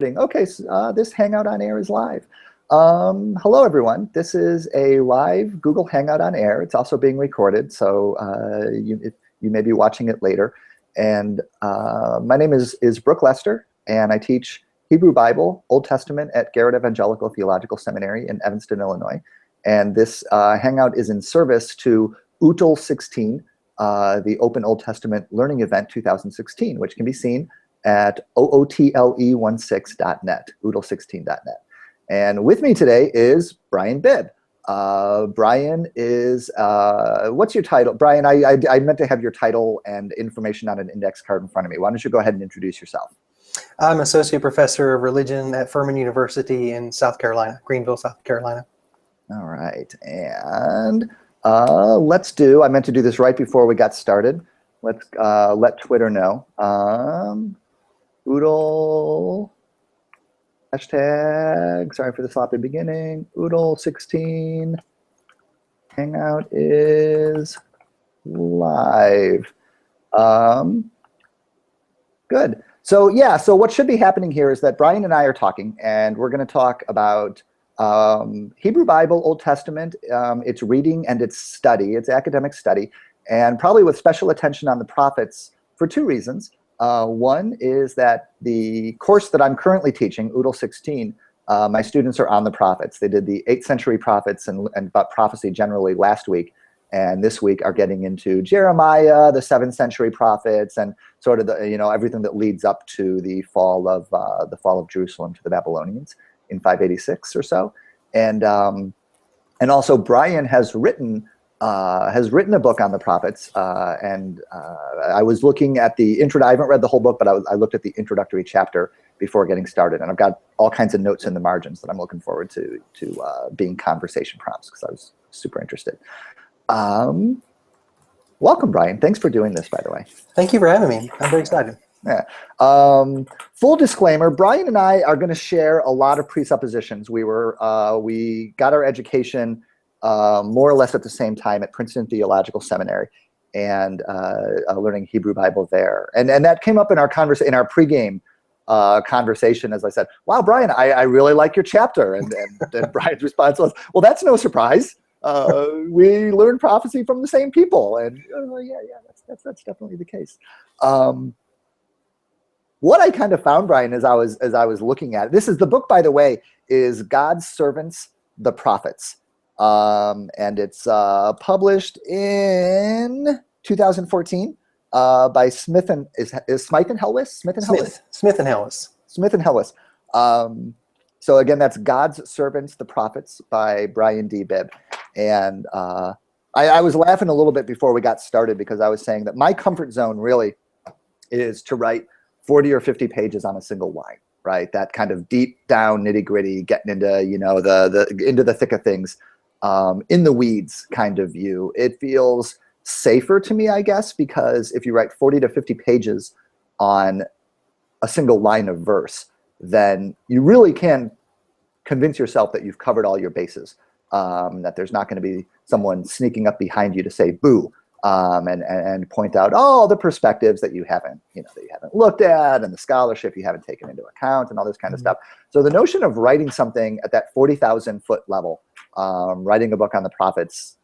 Okay, so, this Hangout on Air is live. Hello, everyone. This is a live Google Hangout on Air. It's also being recorded, so you may be watching it later. And my name is Brooke Lester, and I teach Hebrew Bible, Old Testament at Garrett Evangelical Theological Seminary in Evanston, Illinois. And this Hangout is in service to OOTLE16, the Open Old Testament Learning Event 2016, which can be seen at OOTLE16.net, OOTLE16.net. And with me today is Bryan Bibb. Bryan is, what's your title? Bryan, I meant to have your title and information on an index card in front of me. Why don't you go ahead and introduce yourself? I'm Associate Professor of Religion at Furman University in South Carolina, Greenville, South Carolina. All right, and I meant to do this right before we got started. Let's let Twitter know. OOTLE, hashtag, sorry for the sloppy beginning, OOTLE16, Hangout is live. Good. So yeah, so what should be happening here is that Bryan and I are talking, and we're going to talk about Hebrew Bible, Old Testament, its reading and its study, its academic study, and probably with special attention on the prophets for two reasons. One is that the course that I'm currently teaching, OOTLE16, my students are on the prophets. They did the 8th century prophets and about prophecy generally last week, and this week are getting into Jeremiah, the 7th century prophets, and sort of the, everything that leads up to the fall of Jerusalem to the Babylonians in 586 or so. And also Bryan has written a book on the prophets, and I was looking at the intro. I haven't read the whole book, but I looked at the introductory chapter before getting started, and I've got all kinds of notes in the margins that I'm looking forward to being conversation prompts because I was super interested. Welcome, Bryan. Thanks for doing this, by the way. Thank you for having me. I'm very excited. Yeah. Full disclaimer, Bryan and I are going to share a lot of presuppositions. We got our education more or less at the same time at Princeton Theological Seminary, and learning Hebrew Bible there. And that came up in our pregame conversation, as I said, wow, Bryan, I really like your chapter. And Bryan's response was, well, that's no surprise. We learn prophecy from the same people. And yeah, that's definitely the case. What I kind of found, Bryan, as I was looking at it, this is the book, by the way, is God's Servants, the Prophets. And it's published in 2014 by Smith and Hellis. So again, that's God's Servants, the Prophets by Bryan D. Bibb. And I was laughing a little bit before we got started because I was saying that my comfort zone really is to write 40 or 50 pages on a single line, right? That kind of deep down nitty gritty, getting into into the thick of things. In the weeds kind of view. It feels safer to me, I guess, because if you write 40 to 50 pages on a single line of verse, then you really can convince yourself that you've covered all your bases, that there's not going to be someone sneaking up behind you to say boo, and point out all the perspectives that you haven't looked at, and the scholarship you haven't taken into account, and all this kind of stuff. So the notion of writing something at that 40,000 foot level, writing a book on the prophets,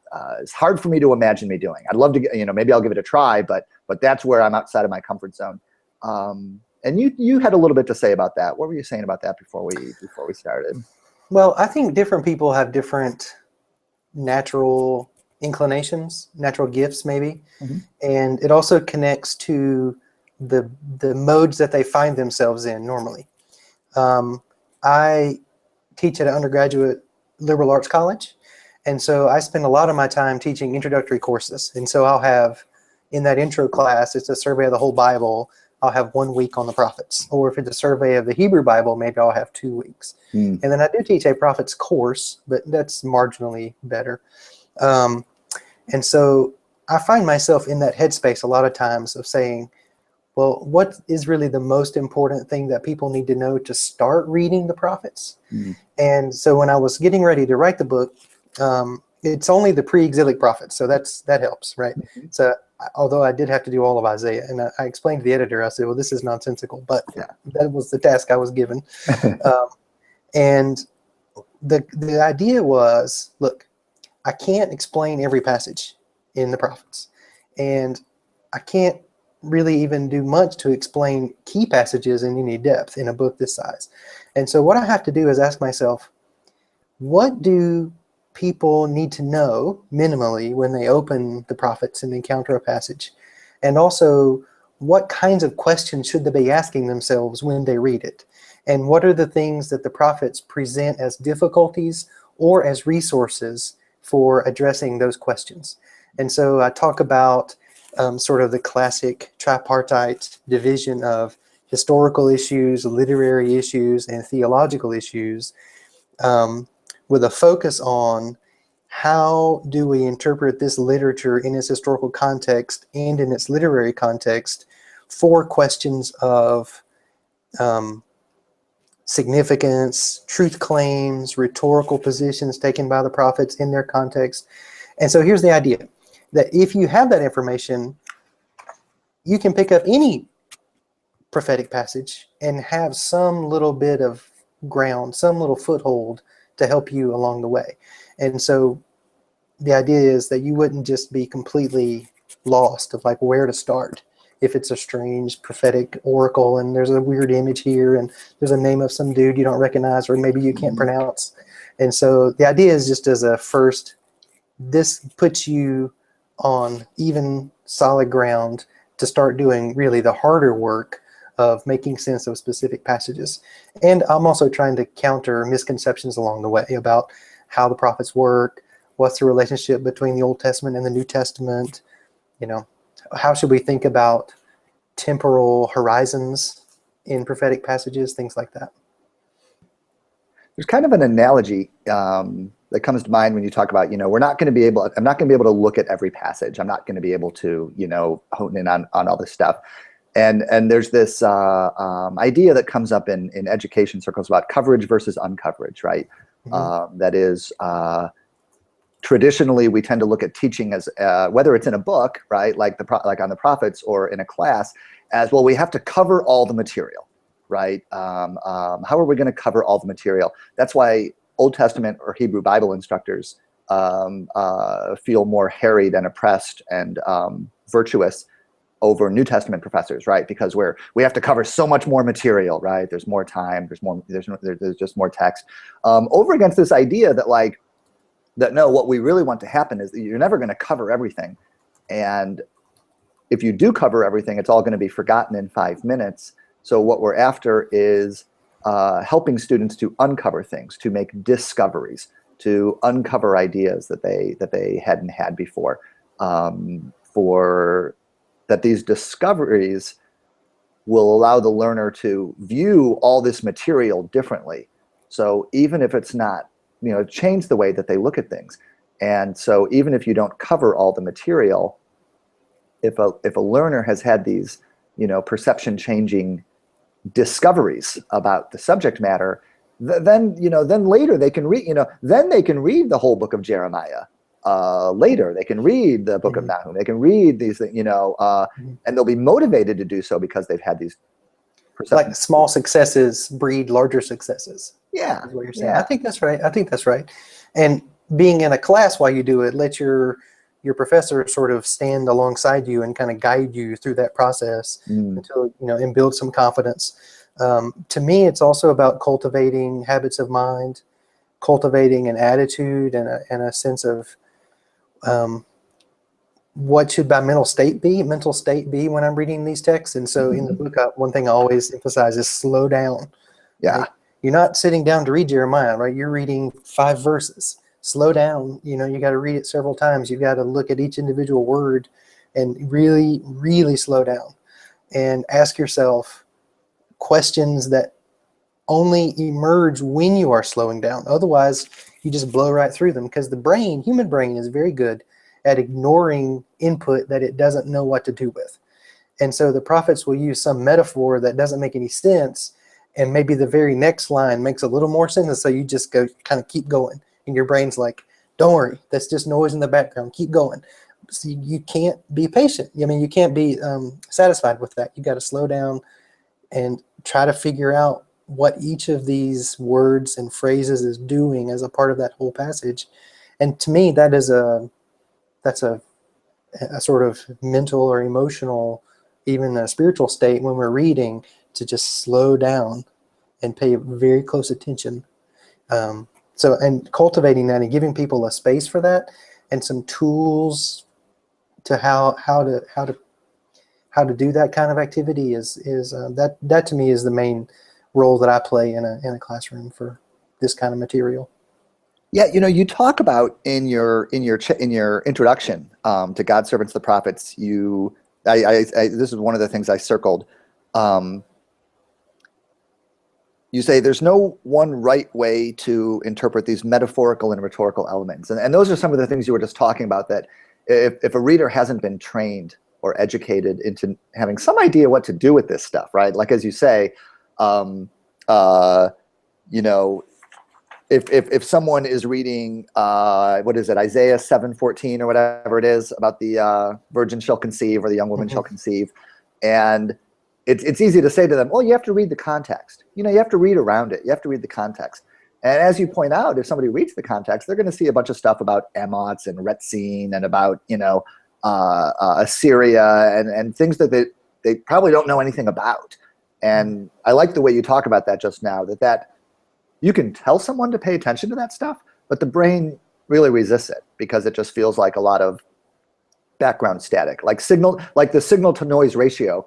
is hard for me to imagine me doing. I'd love to, maybe I'll give it a try, but that's where I'm outside of my comfort zone. And you had a little bit to say about that. What were you saying about that before we started? Well, I think different people have different natural inclinations, natural gifts maybe, and it also connects to the modes that they find themselves in normally. I teach at an undergraduate liberal arts college, and so I spend a lot of my time teaching introductory courses. And so I'll have, in that intro class, it's a survey of the whole Bible, I'll have 1 week on the prophets. Or if it's a survey of the Hebrew Bible, maybe I'll have 2 weeks. And then I do teach a prophets course, but that's marginally better. And so I find myself in that headspace a lot of times of saying, well, what is really the most important thing that people need to know to start reading the prophets? And so when I was getting ready to write the book, it's only the pre-exilic prophets, so that helps, right? So although I did have to do all of Isaiah, and I explained to the editor, I said, well, this is nonsensical, but Yeah. that was the task I was given. And the idea was, look, I can't explain every passage in the prophets, and I can't really even do much to explain key passages in any depth in a book this size. And so what I have to do is ask myself, what do people need to know minimally when they open the prophets and encounter a passage? And also, what kinds of questions should they be asking themselves when they read it? And what are the things that the prophets present as difficulties or as resources for addressing those questions? And so I talk about sort of the classic tripartite division of historical issues, literary issues, and theological issues, with a focus on how do we interpret this literature in its historical context and in its literary context for questions of significance, truth claims, rhetorical positions taken by the prophets in their context. And so here's the idea, that if you have that information, you can pick up any prophetic passage and have some little bit of ground, some little foothold to help you along the way. And so the idea is that you wouldn't just be completely lost of like where to start if it's a strange prophetic oracle and there's a weird image here and there's a name of some dude you don't recognize or maybe you can't pronounce. And so the idea is just as a first, this puts you on even solid ground to start doing really the harder work of making sense of specific passages. And I'm also trying to counter misconceptions along the way about how the prophets work, what's the relationship between the Old Testament and the New Testament, you know, how should we think about temporal horizons in prophetic passages, things like that. There's kind of an analogy that comes to mind when you talk about, I'm not going to be able to look at every passage. I'm not going to be able to, hone in on all this stuff. And there's this idea that comes up in education circles about coverage versus uncoverage, right? Mm-hmm. That is, traditionally, we tend to look at teaching as whether it's in a book, right, like on the prophets, or in a class, as well. We have to cover all the material, right? How are we going to cover all the material? That's why Old Testament or Hebrew Bible instructors feel more harried and oppressed and virtuous over New Testament professors, right? Because we have to cover so much more material, right? There's more time. There's just more text. Over against this idea that no, what we really want to happen is that you're never going to cover everything. And if you do cover everything, it's all going to be forgotten in 5 minutes. So what we're after is helping students to uncover things, to make discoveries, to uncover ideas that they hadn't had before. For that these discoveries will allow the learner to view all this material differently. So even if it's not, change the way that they look at things. And so even if you don't cover all the material, if a learner has had these, perception changing discoveries about the subject matter, then later they can read, then they can read the whole book of Jeremiah. Later they can read the book of Nahum. They can read these things, and they'll be motivated to do so because they've had these perceptions. Like small successes breed larger successes. Yeah, is what you're saying. Yeah. I think that's right. And being in a class while you do it, let your professor sort of stand alongside you and kind of guide you through that process until, and build some confidence. To me, it's also about cultivating habits of mind, cultivating an attitude and a sense of what should my mental state be when I'm reading these texts. And so in the book, one thing I always emphasize is slow down. Yeah. Right? You're not sitting down to read Jeremiah, right? You're reading 5 verses. Slow down. You got to read it several times. You got to look at each individual word and really, really slow down and ask yourself questions that only emerge when you are slowing down. Otherwise, you just blow right through them, because the human brain is very good at ignoring input that it doesn't know what to do with. And so the prophets will use some metaphor that doesn't make any sense, and maybe the very next line makes a little more sense, and so you just go kind of keep going, and your brain's like, don't worry, that's just noise in the background, keep going. So you can't be patient. I mean, you can't be satisfied with that. You got to slow down and try to figure out what each of these words and phrases is doing as a part of that whole passage. And to me, that's a sort of mental or emotional, even a spiritual state when we're reading, to just slow down and pay very close attention. And cultivating that and giving people a space for that and some tools to how to do that kind of activity is that to me is the main role that I play in a classroom for this kind of material. Yeah, you talk about in your introduction to God's servants, the prophets. This is one of the things I circled. You say there's no one right way to interpret these metaphorical and rhetorical elements, and those are some of the things you were just talking about. That if a reader hasn't been trained or educated into having some idea what to do with this stuff, right? Like as you say, if someone is reading what is it, Isaiah 7:14 or whatever it is about the virgin shall conceive or the young woman shall conceive, and it's easy to say to them, well, you have to read the context. You have to read around it. You have to read the context. And as you point out, if somebody reads the context, they're going to see a bunch of stuff about Emots and Retzin and about Assyria and things that they probably don't know anything about. And I like the way you talk about that just now, that you can tell someone to pay attention to that stuff, but the brain really resists it because it just feels like a lot of background static, like the signal to noise ratio,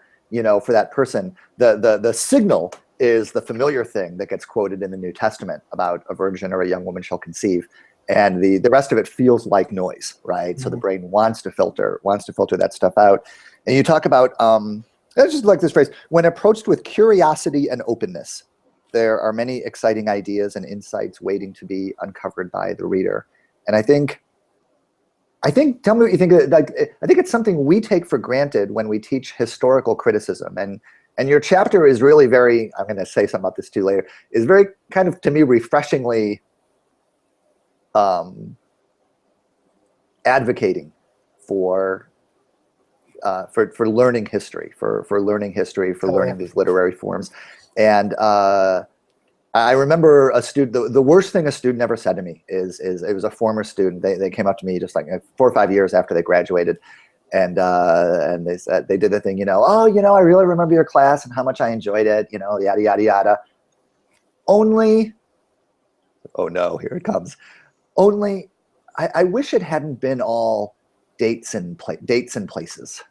for that person. The signal is the familiar thing that gets quoted in the New Testament about a virgin or a young woman shall conceive. And the rest of it feels like noise, right? So the brain wants to filter that stuff out. And you talk about, I just like this phrase, when approached with curiosity and openness, there are many exciting ideas and insights waiting to be uncovered by the reader. And I think, tell me what you think. I think it's something we take for granted when we teach historical criticism. And your chapter is really very, I'm going to say something about this too later, is very kind of, to me, refreshingly advocating for learning history, for learning these literary forms. And I remember a student, the worst thing a student ever said to me is it was a former student. They came up to me just like 4 or 5 years after they graduated, and they said, they did the thing, I really remember your class and how much I enjoyed it, yada yada yada. Only, oh no, here it comes. Only, I wish it hadn't been all dates and places,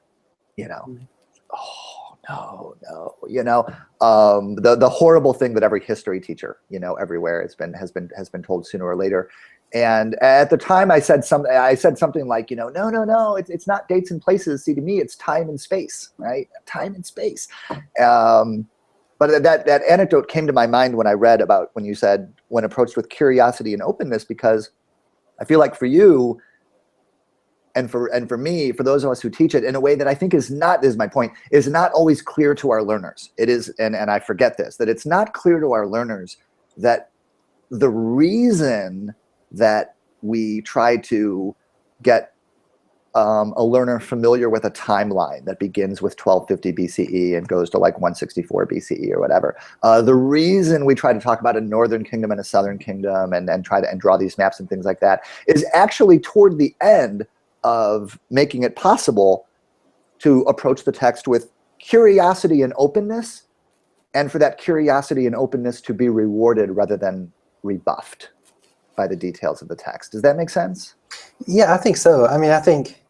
Oh no, the horrible thing that every history teacher, everywhere has been told sooner or later. And at the time I said something like, no, it's not dates and places. See, to me, it's time and space, right? Time and space. But that anecdote came to my mind when I read about when you said, when approached with curiosity and openness, because I feel like for you, and for me, for those of us who teach it in a way that I think is not always clear to our learners. It is, and I forget this, that it's not clear to our learners that the reason that we try to get a learner familiar with a timeline that begins with 1250 BCE and goes to like 164 BCE or whatever. The reason we try to talk about a northern kingdom and a southern kingdom and try to draw these maps and things like that is actually toward the end of making it possible to approach the text with curiosity and openness, and for that curiosity and openness to be rewarded rather than rebuffed by the details of the text. Does that make sense? Yeah, I think so. I mean, I think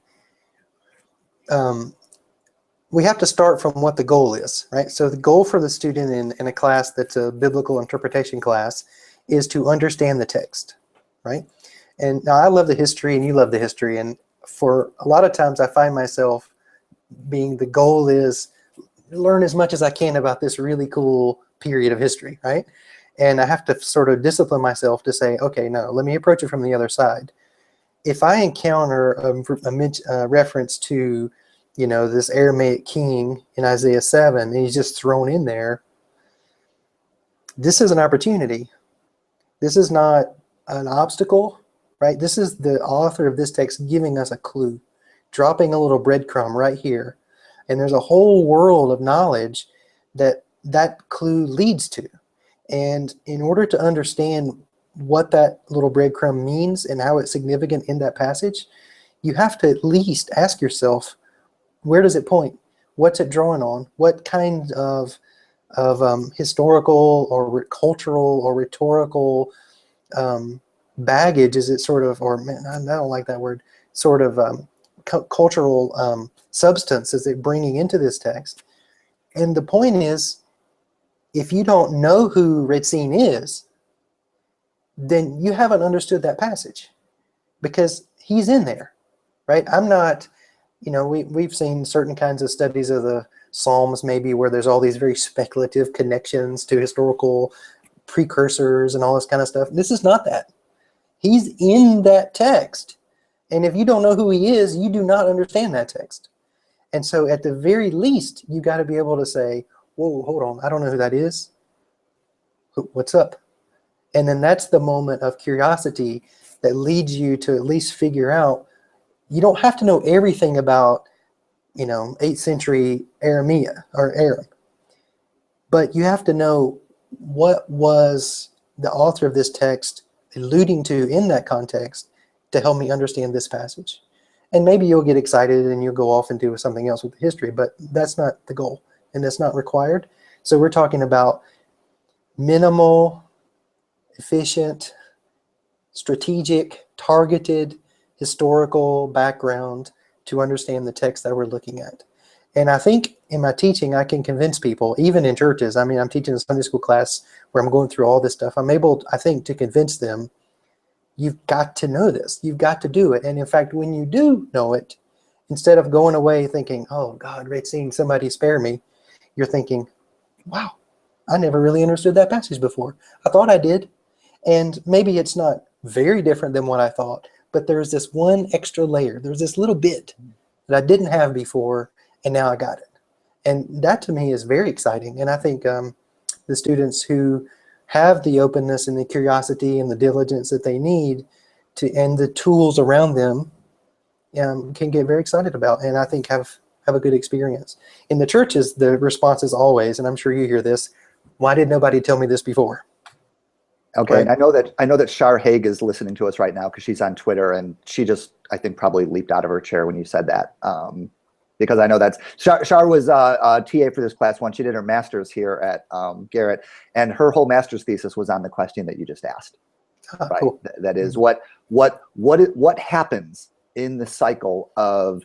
we have to start from what the goal is, right? So the goal for the student in a class that's a biblical interpretation class is to understand the text, right? And now I love the history and you love the history, and for a lot of times I find myself the goal is learn as much as I can about this really cool period of history, right? And I have to sort of discipline myself to say, okay, no, let me approach it from the other side. If I encounter a reference to, this Aramaic king in Isaiah 7, and he's just thrown in there, this is an opportunity. This is not an obstacle, right? This is the author of this text giving us a clue dropping a little breadcrumb right here. And there's a whole world of knowledge that that clue leads to. And in order to understand what that little breadcrumb means and how it's significant in that passage, you have to at least ask yourself, where does it point? What's it drawing on? What kind of historical or cultural or rhetorical baggage is it sort of, or man, I don't like that word, sort of cultural substance is it bringing into this text? And the point is, if you don't know who Racine is, then you haven't understood that passage, because he's in there, right? I'm not, you know, we've seen certain kinds of studies of the Psalms maybe where there's all these very speculative connections to historical precursors and all this kind of stuff. This is not that. He's in that text. And if you don't know who he is, you do not understand that text. And so at the very least, you got to be able to say, whoa, hold on, I don't know who that is. What's up? And then that's the moment of curiosity that leads you to at least figure out, you don't have to know everything about, you know, 8th century Aramea or Aram, but you have to know what was the author of this text alluding to in that context to help me understand this passage. And maybe you'll get excited and you'll go off and do something else with the history, but that's not the goal and that's not required. So we're talking about minimal, efficient, strategic, targeted historical background to understand the text that we're looking at. And I think in my teaching, I can convince people, even in churches. I mean, I'm teaching a Sunday school class where I'm going through all this stuff. I'm able, I think, to convince them, you've got to know this. You've got to do it. And in fact, when you do know it, instead of going away thinking, oh God, Racine, somebody spare me, you're thinking, wow, I never really understood that passage before. I thought I did. And maybe it's not very different than what I thought, but there's this one extra layer. There's this little bit that I didn't have before, and now I got it. And that to me is very exciting. And I think the students who have the openness and the curiosity and the diligence that they need to, and the tools around them can get very excited about, and I think have a good experience. In the churches, the response is always, and I'm sure you hear this, why did nobody tell me this before? Okay, Right. I know that Shar Haig is listening to us right now because she's on Twitter, and she just, I think, probably leaped out of her chair when you said that. Because I know that's Shar was a TA for this class once. She did her master's here at Garrett, and her whole master's thesis was on the question that you just asked. Right? Cool. That is what happens in the cycle of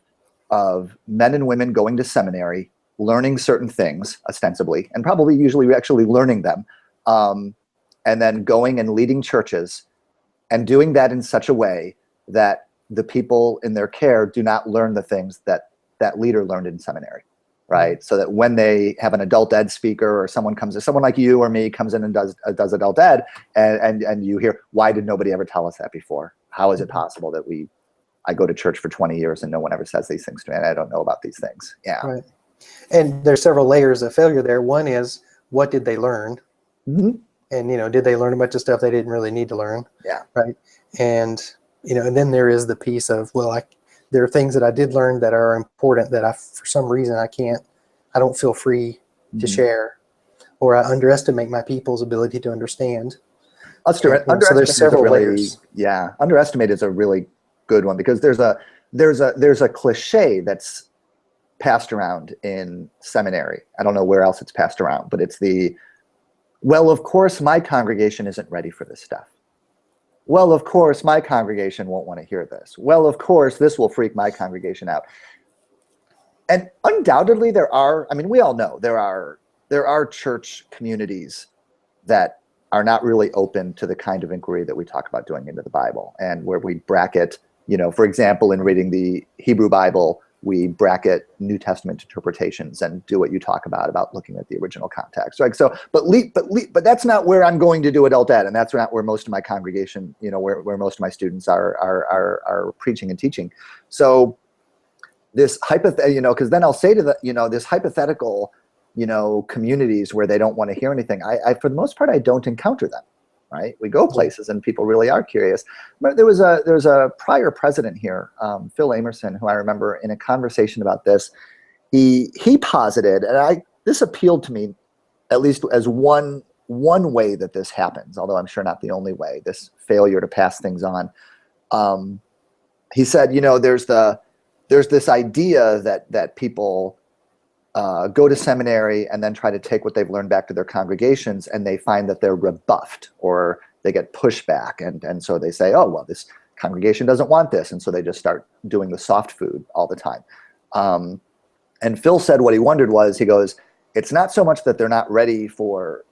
men and women going to seminary, learning certain things ostensibly, and probably usually actually learning them. And then going and leading churches and doing that in such a way that the people in their care do not learn the things that that leader learned in seminary, right? So that when they have an adult ed speaker or someone like you or me comes in and does adult ed, and you hear, why did nobody ever tell us that before? How is it possible that I go to church for 20 years and no one ever says these things to me and I don't know about these things? Yeah. Right. And there's several layers of failure there. One is, what did they learn? Mm-hmm. And, you know, did they learn a bunch of stuff they didn't really need to learn? Yeah. Right. And, you know, and then there is the piece of, well, there are things that I did learn that are important that for some reason I don't feel free to share, or I underestimate my people's ability to understand. So there's several layers. Yeah. Underestimate is a really good one, because there's a cliche that's passed around in seminary. I don't know where else it's passed around, but it's well, of course, my congregation isn't ready for this stuff. Well, of course, my congregation won't want to hear this. Well, of course, this will freak my congregation out. And undoubtedly we all know there are church communities that are not really open to the kind of inquiry that we talk about doing into the Bible, and where we bracket, you know, for example, in reading the Hebrew Bible, we bracket New Testament interpretations and do what you talk about looking at the original context. Right? So, but that's not where I'm going to do adult ed, and that's not where most of my congregation, you know, where most of my students are preaching and teaching. So this you know, because then I'll say to this hypothetical, you know, communities where they don't want to hear anything. I for the most part, I don't encounter them. right? We go places and people really are curious. But there was a prior president here, Phil Amerson, who I remember in a conversation about this, he posited, and this appealed to me at least as one way that this happens, although I'm sure not the only way, this failure to pass things on. He said, there's this idea that people go to seminary and then try to take what they've learned back to their congregations, and they find that they're rebuffed or they get pushback. And so they say, oh, well, this congregation doesn't want this. And so they just start doing the soft food all the time. And Phil said what he wondered was, he goes, it's not so much that they're not ready for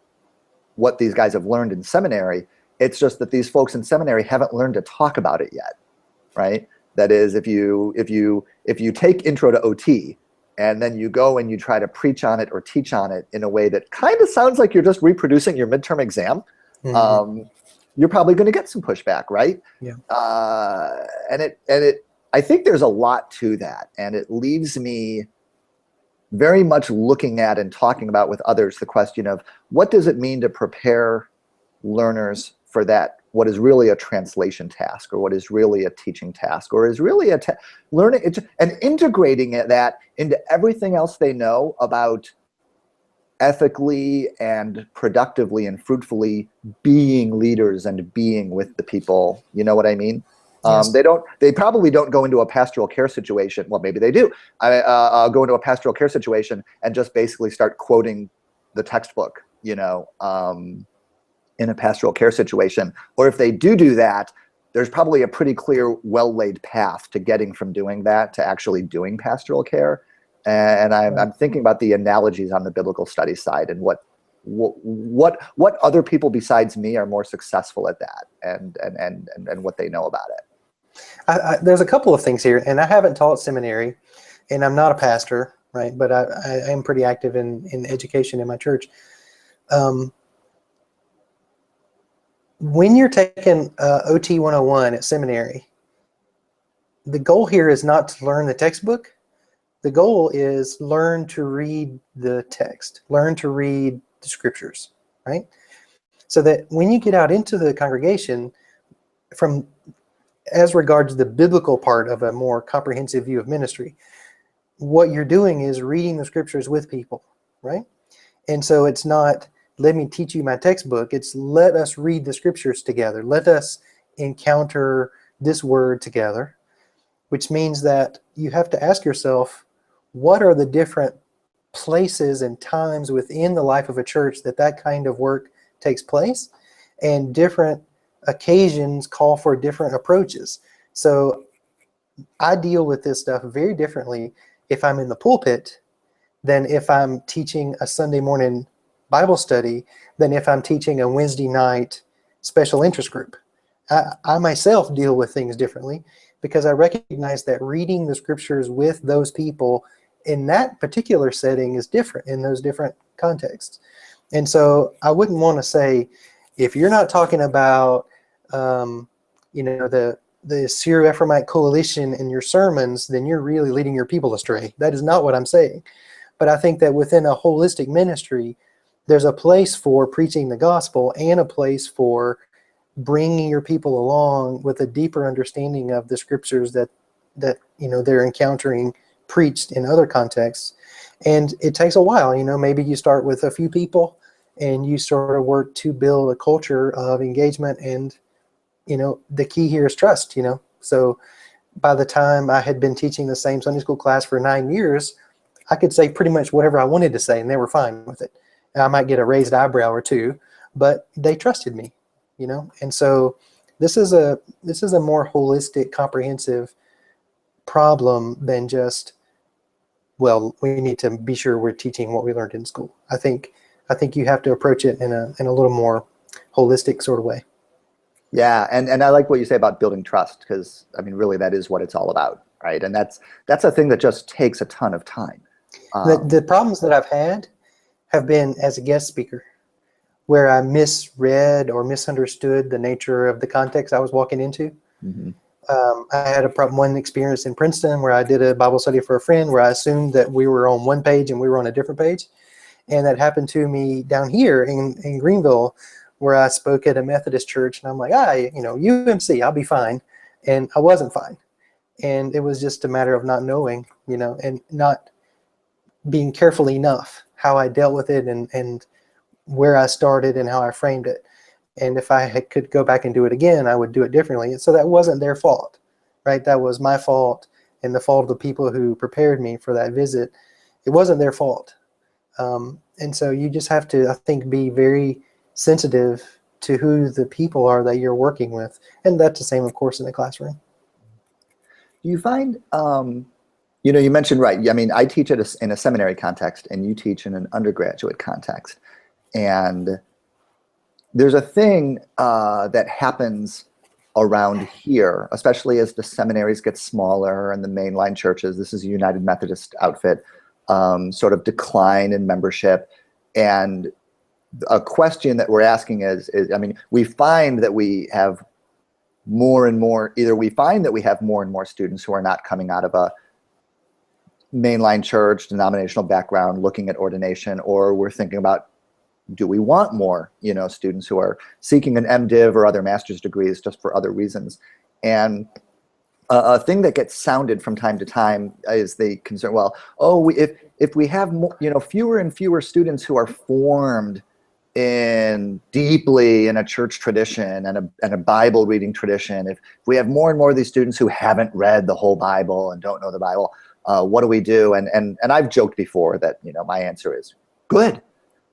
what these guys have learned in seminary. It's just that these folks in seminary haven't learned to talk about it yet, right? That is, if you take Intro to OT and then you go and you try to preach on it or teach on it in a way that kind of sounds like you're just reproducing your midterm exam, you're probably going to get some pushback, right? Yeah. I think there's a lot to that, and it leaves me very much looking at and talking about with others the question of what does it mean to prepare learners for that, what is really a translation task, or what is really a teaching task, or is really learning it, and integrating that into everything else they know about ethically and productively and fruitfully being leaders and being with the people. You know what I mean? Yes. They probably don't go into a pastoral care situation. Well, maybe they do. Go into a pastoral care situation and just basically start quoting the textbook, in a pastoral care situation. Or if they do that, there's probably a pretty clear, well-laid path to getting from doing that to actually doing pastoral care. And I'm thinking about the analogies on the biblical studies side and what other people besides me are more successful at that, and what they know about it. There's a couple of things here, and I haven't taught seminary, and I'm not a pastor, right? But I am pretty active in education in my church. When you're taking OT 101 at seminary, the goal here is not to learn the textbook. The goal is learn to read the text, learn to read the scriptures, right? So that when you get out into the congregation, as regards the biblical part of a more comprehensive view of ministry, what you're doing is reading the scriptures with people, right? And so it's not, let me teach you my textbook. It's let us read the scriptures together. Let us encounter this word together, which means that you have to ask yourself, what are the different places and times within the life of a church that kind of work takes place? And different occasions call for different approaches. So I deal with this stuff very differently if I'm in the pulpit than if I'm teaching a Sunday morning Bible study than if I'm teaching a Wednesday night special interest group. I myself deal with things differently because I recognize that reading the scriptures with those people in that particular setting is different in those different contexts. And so I wouldn't want to say, if you're not talking about, the Syro-Ephraimite coalition in your sermons, then you're really leading your people astray. That is not what I'm saying. But I think that within a holistic ministry, there's a place for preaching the gospel and a place for bringing your people along with a deeper understanding of the scriptures that they're encountering preached in other contexts. And it takes a while. Maybe you start with a few people and you sort of work to build a culture of engagement, and the key here is trust. So by the time I had been teaching the same Sunday school class for 9 years, I could say pretty much whatever I wanted to say and they were fine with it. I might get a raised eyebrow or two, but they trusted me, and so this is a more holistic, comprehensive problem than just, well, we need to be sure we're teaching what we learned in school. I think you have to approach it in a little more holistic sort of way. Yeah, and I like what you say about building trust, because really that is what it's all about, right? And that's a thing that just takes a ton of time. The problems that I've had have been as a guest speaker, where I misread or misunderstood the nature of the context I was walking into. Mm-hmm. I had one experience in Princeton where I did a Bible study for a friend where I assumed that we were on one page and we were on a different page. And that happened to me down here in Greenville, where I spoke at a Methodist church, and I'm like, UMC, I'll be fine. And I wasn't fine. And it was just a matter of not knowing, and not being careful enough how I dealt with it and where I started and how I framed it. And if I could go back and do it again, I would do it differently. And so that wasn't their fault, right? That was my fault and the fault of the people who prepared me for that visit. It wasn't their fault. And so you just have to, I think, be very sensitive to who the people are that you're working with. And that's the same, of course, in the classroom. Do you find, you mentioned, right, I mean, I teach in a seminary context, and you teach in an undergraduate context. And there's a thing that happens around here, especially as the seminaries get smaller and the mainline churches, this is a United Methodist outfit, sort of decline in membership. And a question that we're asking is, I mean, we find that we have more and more, either we find that we have more and more students who are not coming out of a mainline church, denominational background, looking at ordination, or we're thinking about, do we want more, students who are seeking an MDiv or other master's degrees just for other reasons? And a thing that gets sounded from time to time is the concern, well, if we have more, fewer and fewer students who are formed deeply in a church tradition and a Bible reading tradition, if we have more and more of these students who haven't read the whole Bible and don't know the Bible, what do we do? And I've joked before that, my answer is good.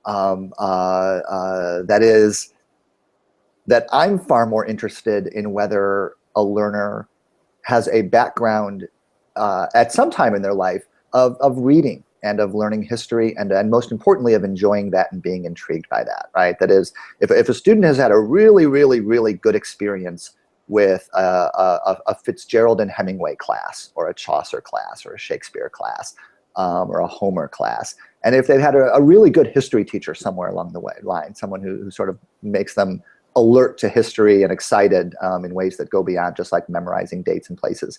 That is that I'm far more interested in whether a learner has a background at some time in their life of reading and of learning history and most importantly of enjoying that and being intrigued by that, right? That is, if a student has had a really, really, really good experience with a Fitzgerald and Hemingway class or a Chaucer class or a Shakespeare class or a Homer class, and if they've had a really good history teacher somewhere along the line, someone who sort of makes them alert to history and excited in ways that go beyond just like memorizing dates and places,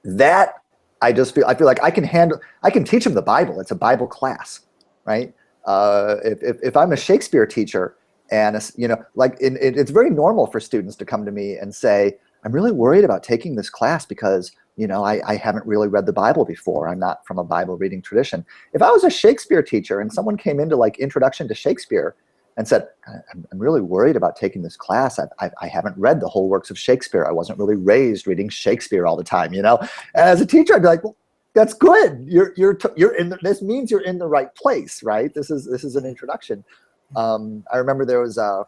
that I feel like I can teach them the Bible. It's a Bible class, right? If I'm a Shakespeare teacher, and it's very normal for students to come to me and say, I'm really worried about taking this class because I haven't really read the Bible before. I'm not from a Bible reading tradition. If I was a Shakespeare teacher and someone came into like Introduction to Shakespeare and said, I'm really worried about taking this class. I haven't read the whole works of Shakespeare. I wasn't really raised reading Shakespeare all the time, As a teacher, I'd be like, well, that's good. You're in. This means you're in the right place, right? This is an introduction. I remember there was a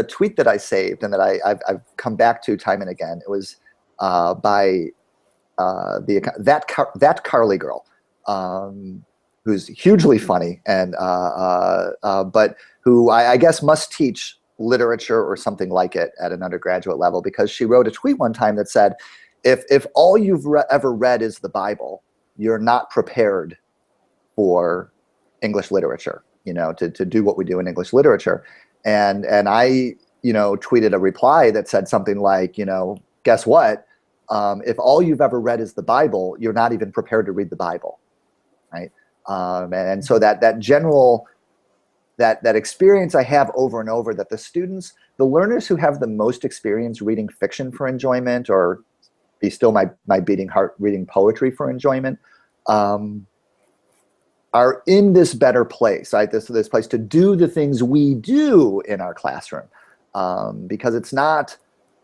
tweet that I saved and that I've come back to time and again. It was by that Carly girl, who's hugely funny and but who I guess must teach literature or something like it at an undergraduate level, because she wrote a tweet one time that said, if all you've ever read is the Bible, you're not prepared for English literature, to do what we do in English literature. And I, tweeted a reply that said something like, guess what? If all you've ever read is the Bible, you're not even prepared to read the Bible, right? And so that general, that experience I have over and over, that the learners who have the most experience reading fiction for enjoyment, or be still my beating heart reading poetry for enjoyment, are in this better place, right? This place to do the things we do in our classroom, because it's not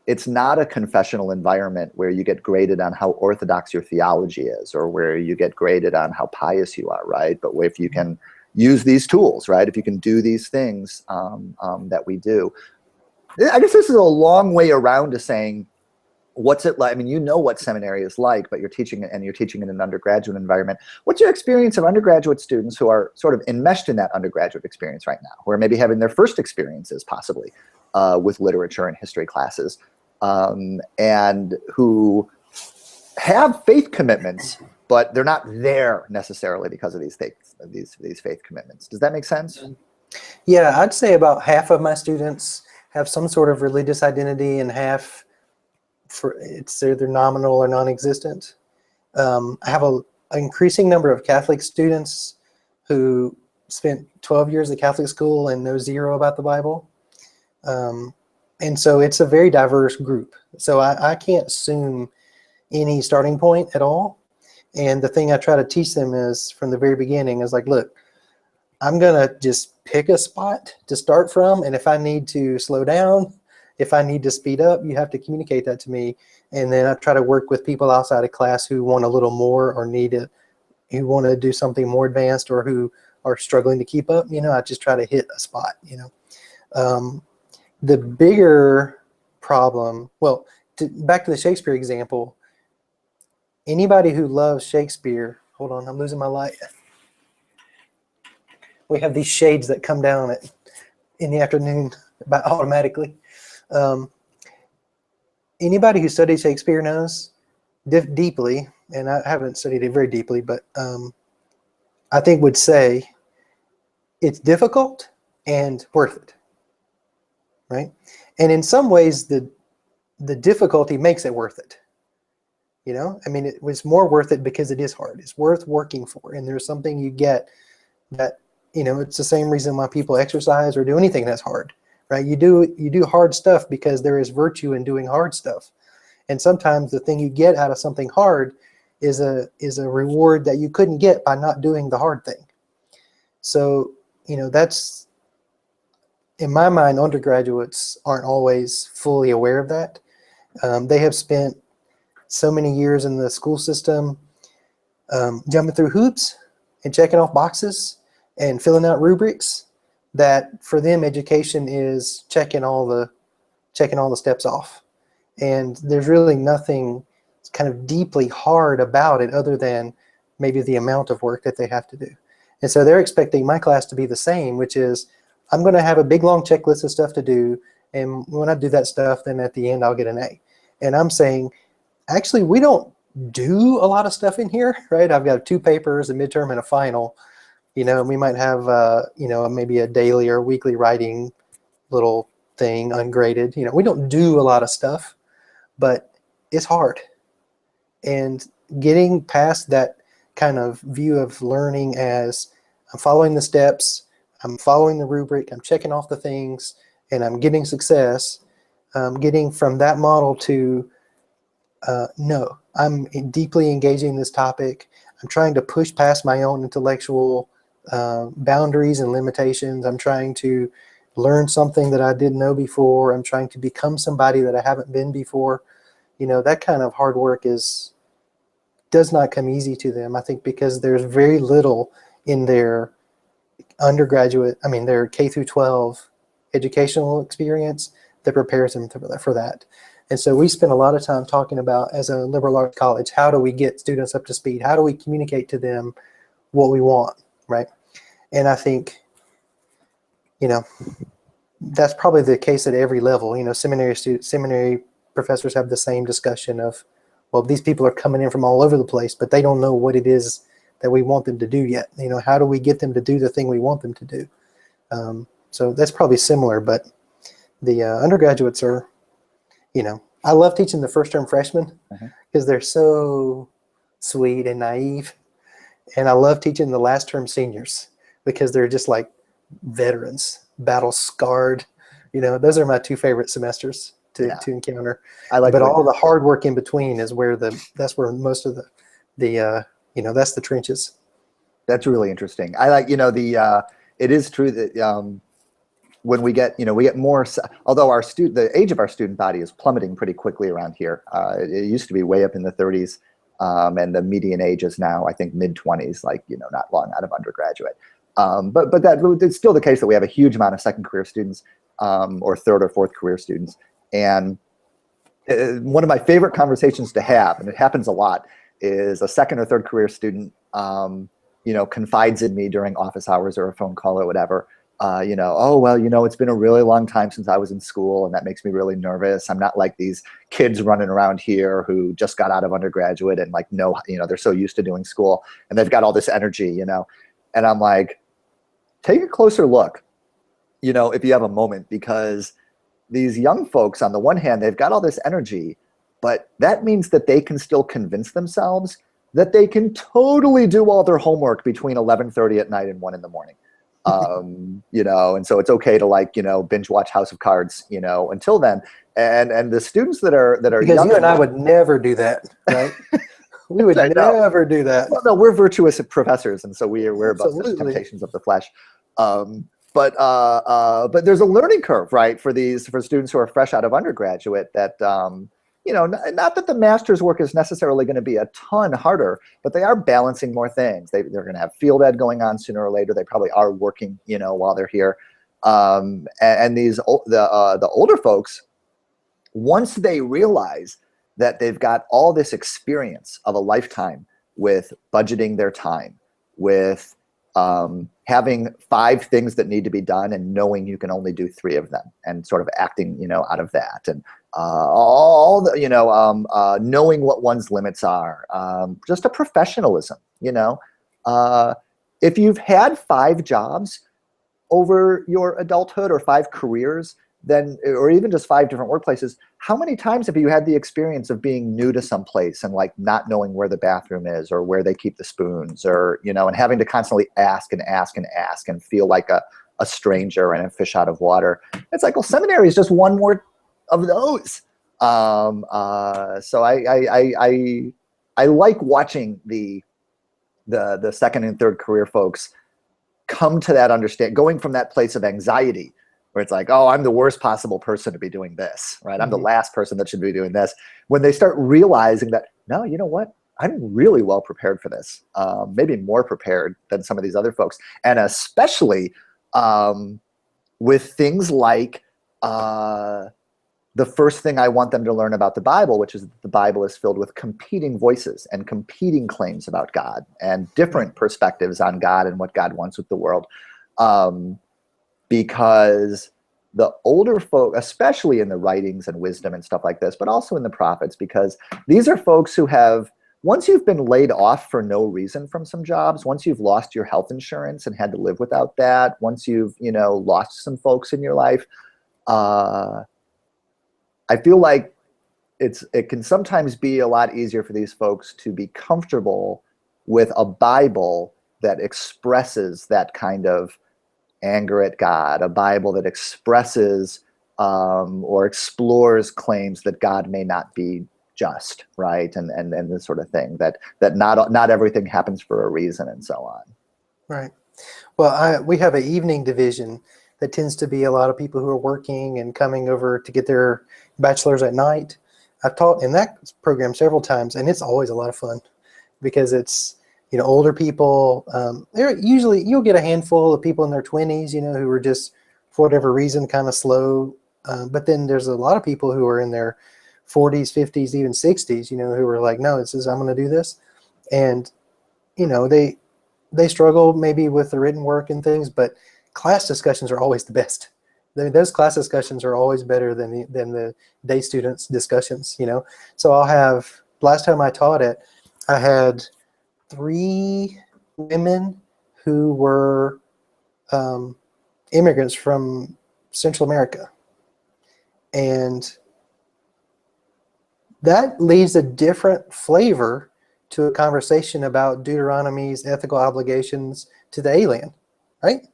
a confessional environment where you get graded on how orthodox your theology is, or where you get graded on how pious you are, right? But if you can use these tools, right? If you can do these things that we do. I guess this is a long way around to saying, what's it like? I mean, what seminary is like, but you're teaching in an undergraduate environment. What's your experience of undergraduate students who are sort of enmeshed in that undergraduate experience right now, who are maybe having their first experiences possibly with literature and history classes, and who have faith commitments, but they're not there necessarily because of these faith commitments? Does that make sense? Yeah, I'd say about half of my students have some sort of religious identity, and half it's either nominal or non-existent. I have an increasing number of Catholic students who spent 12 years at Catholic school and know zero about the Bible. And so it's a very diverse group. So I can't assume any starting point at all. And the thing I try to teach them is from the very beginning is like, look, I'm going to just pick a spot to start from. And if I need to slow down, if I need to speed up, you have to communicate that to me. And then I try to work with people outside of class who want a little more or who want to do something more advanced or who are struggling to keep up. I just try to hit a spot, The bigger problem, back to the Shakespeare example, anybody who loves Shakespeare, hold on, I'm losing my light. We have these shades that come down in the afternoon about automatically. Anybody who studies Shakespeare knows deeply, and I haven't studied it very deeply, but I think would say it's difficult and worth it, right? And in some ways, the difficulty makes it worth it. It was more worth it because it is hard. It's worth working for, and there's something you get that, it's the same reason why people exercise or do anything that's hard, right? You do hard stuff because there is virtue in doing hard stuff. And sometimes the thing you get out of something hard is a reward that you couldn't get by not doing the hard thing. So, that's, in my mind, undergraduates aren't always fully aware of that. They have spent so many years in the school system jumping through hoops and checking off boxes and filling out rubrics that for them education is checking all the steps off. And there's really nothing kind of deeply hard about it other than maybe the amount of work that they have to do. And so they're expecting my class to be the same, which is I'm going to have a big long checklist of stuff to do. And when I do that stuff, then at the end, I'll get an A. And I'm saying, actually, we don't do a lot of stuff in here, right? I've got 2 papers, a midterm and a final, and we might have, maybe a daily or weekly writing little thing ungraded. We don't do a lot of stuff, but it's hard. And getting past that kind of view of learning as I'm following the steps, I'm following the rubric, I'm checking off the things, and I'm getting success, getting from that model to no, I'm deeply engaging this topic. I'm trying to push past my own intellectual boundaries and limitations. I'm trying to learn something that I didn't know before. I'm trying to become somebody that I haven't been before. That kind of hard work does not come easy to them, I think, because there's very little in their their K through 12 educational experience that prepares them for that. And so we spend a lot of time talking about, as a liberal arts college, how do we get students up to speed? How do we communicate to them what we want, right? And I think, that's probably the case at every level. Seminary professors have the same discussion of, well, these people are coming in from all over the place, but they don't know what it is that we want them to do yet. How do we get them to do the thing we want them to do? So that's probably similar, but the undergraduates are, I love teaching the first term freshmen because they're so sweet and naive. And I love teaching the last term seniors because they're just like veterans, battle scarred. Those are my 2 favorite semesters to encounter. I like, but all the hard work in between is that's where most of that's the trenches. That's really interesting. I like, it is true that when we get more, although the age of our student body is plummeting pretty quickly around here. It used to be way up in the 30s, and the median age is now, I think, mid-20s, not long out of undergraduate. But it's still the case that we have a huge amount of second career students, or third or fourth career students. And one of my favorite conversations to have, and it happens a lot, is a second or third career student, confides in me during office hours or a phone call or whatever. Oh, well, it's been a really long time since I was in school, and that makes me really nervous. I'm not like these kids running around here who just got out of undergraduate and they're so used to doing school and they've got all this energy, and I'm like, take a closer look, if you have a moment, because these young folks, on the one hand, they've got all this energy, but that means that they can still convince themselves that they can totally do all their homework between 11:30 at night and 1 in the morning. You know, and so it's okay to like, you know, binge watch House of Cards, you know, until then. And the students that are Because young, you and I would never do that, right? We would I know. never do that. Well, no, we're virtuous professors, and so we're above such Absolutely. temptations of the flesh. But there's a learning curve, right, for students who are fresh out of undergraduate. That you know, not that the master's work is necessarily going to be a ton harder, but they are balancing more things. They're going to have field ed going on sooner or later. They probably are working, you know, while they're here. And the older folks, once they realize that they've got all this experience of a lifetime with budgeting their time, with having 5 things that need to be done and knowing you can only do 3 of them, and sort of acting, you know, out of that, and all the, you know, knowing what one's limits are, just a professionalism, you know. If you've had 5 jobs over your adulthood, or 5 careers, then, or even just 5 different workplaces, how many times have you had the experience of being new to some place and like not knowing where the bathroom is or where they keep the spoons, or, you know, and having to constantly ask and ask and ask and feel like a stranger and a fish out of water? It's like, well, seminary is just one more of those. So I like watching the second and third career folks come to that understand, going from that place of anxiety where it's like, oh, I'm the worst possible person to be doing this, right? I'm the last person that should be doing this. When they start realizing that, no, you know what? I'm really well prepared for this. Maybe more prepared than some of these other folks. And especially with things like the first thing I want them to learn about the Bible, which is that the Bible is filled with competing voices and competing claims about God and different perspectives on God and what God wants with the world. Because the older folk, especially in the writings and wisdom and stuff like this, but also in the prophets, because these are folks who have, once you've been laid off for no reason from some jobs, once you've lost your health insurance and had to live without that, once you've, you know, lost some folks in your life, I feel like it can sometimes be a lot easier for these folks to be comfortable with a Bible that expresses that kind of anger at God, a Bible that expresses or explores claims that God may not be just, right, and this sort of thing, that not everything happens for a reason, and so on. Right. Well, we have an evening division that tends to be a lot of people who are working and coming over to get their bachelor's at night. I've taught in that program several times, and it's always a lot of fun because it's, you know, older people. Usually you'll get a handful of people in their 20s, you know, who are just, for whatever reason, kind of slow. But then there's a lot of people who are in their 40s, 50s, even 60s, you know, who are like, no, I'm going to do this. And, you know, they struggle maybe with the written work and things, but class discussions are always the best. Those class discussions are always better than the day students discussions, you know. So I'll have, last time I taught it, I had 3 women who were immigrants from Central America. And that leaves a different flavor to a conversation about Deuteronomy's ethical obligations to the alien, right?